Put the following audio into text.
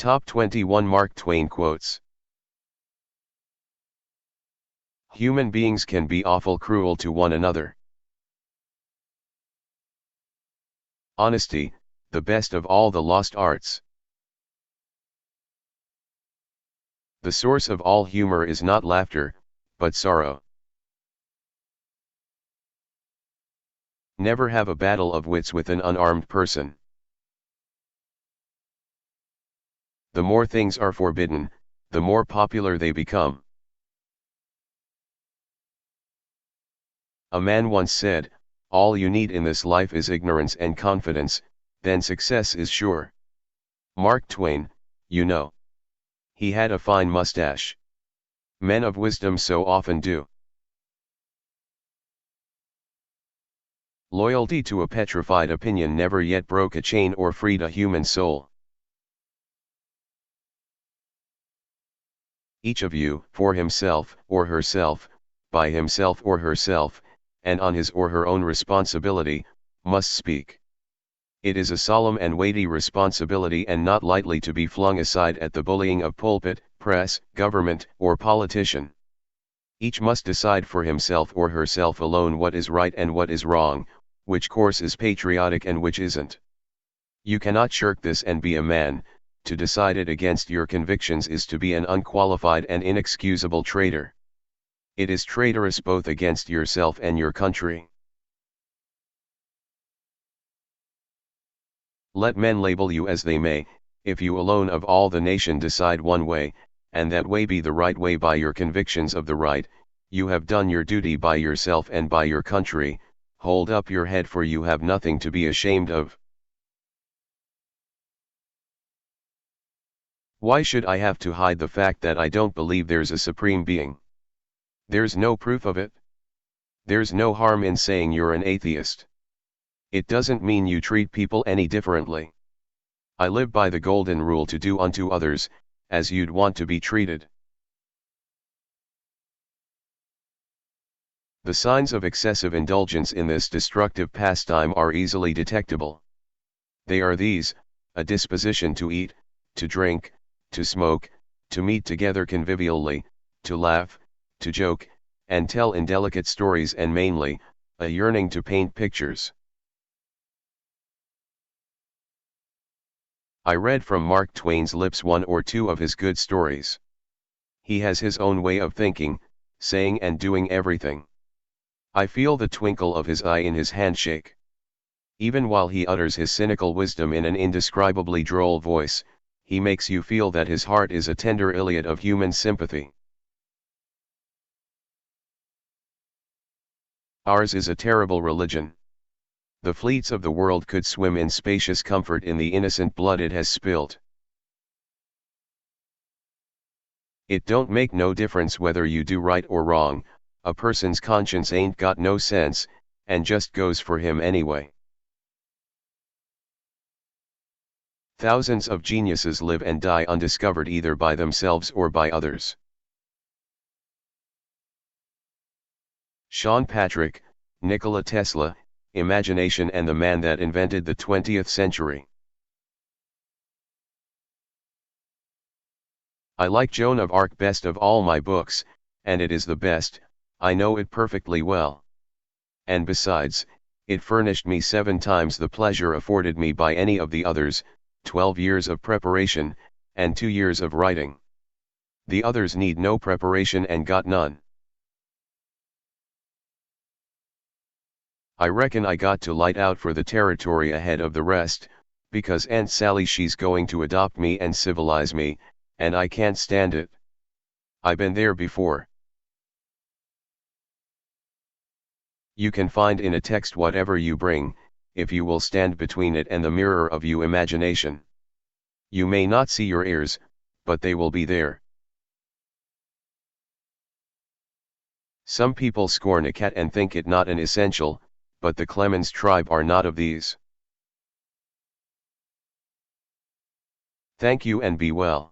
Top 21 Mark Twain Quotes. Human beings can be awful cruel to one another. Honesty, the best of all the lost arts. The source of all humor is not laughter, but sorrow. Never have a battle of wits with an unarmed person. The more things are forbidden, the more popular they become. A man once said, "All you need in this life is ignorance and confidence, then success is sure." Mark Twain, you know. He had a fine mustache. Men of wisdom so often do. Loyalty to a petrified opinion never yet broke a chain or freed a human soul. Each of you, for himself or herself, by himself or herself, and on his or her own responsibility, must speak. It is a solemn and weighty responsibility and not lightly to be flung aside at the bullying of pulpit, press, government, or politician. Each must decide for himself or herself alone what is right and what is wrong, which course is patriotic and which isn't. You cannot shirk this and be a man. To decide it against your convictions is to be an unqualified and inexcusable traitor. It is traitorous both against yourself and your country. Let men label you as they may, if you alone of all the nation decide one way, and that way be the right way by your convictions of the right, you have done your duty by yourself and by your country. Hold up your head, for you have nothing to be ashamed of. Why should I have to hide the fact that I don't believe there's a supreme being? There's no proof of it. There's no harm in saying you're an atheist. It doesn't mean you treat people any differently. I live by the golden rule to do unto others, as you'd want to be treated. The signs of excessive indulgence in this destructive pastime are easily detectable. They are these: a disposition to eat, to drink, to smoke, to meet together convivially, to laugh, to joke, and tell indelicate stories, and mainly, a yearning to paint pictures. I read from Mark Twain's lips one or two of his good stories. He has his own way of thinking, saying and doing everything. I feel the twinkle of his eye in his handshake. Even while he utters his cynical wisdom in an indescribably droll voice, he makes you feel that his heart is a tender Iliad of human sympathy. Ours is a terrible religion. The fleets of the world could swim in spacious comfort in the innocent blood it has spilt. It don't make no difference whether you do right or wrong, a person's conscience ain't got no sense, and just goes for him anyway. Thousands of geniuses live and die undiscovered either by themselves or by others. Sean Patrick, Nikola Tesla, imagination and the man that invented the 20th century. I like Joan of Arc best of all my books, and it is the best, I know it perfectly well. And besides, it furnished me 7 times the pleasure afforded me by any of the others, 12 years of preparation, and 2 years of writing. The others need no preparation and got none. I reckon I got to light out for the territory ahead of the rest, because Aunt Sally she's going to adopt me and civilize me, and I can't stand it. I been there before. You can find in a text whatever you bring, if you will stand between it and the mirror of your imagination. You may not see your ears, but they will be there. Some people scorn a cat and think it not an essential, but the Clemens tribe are not of these. Thank you and be well.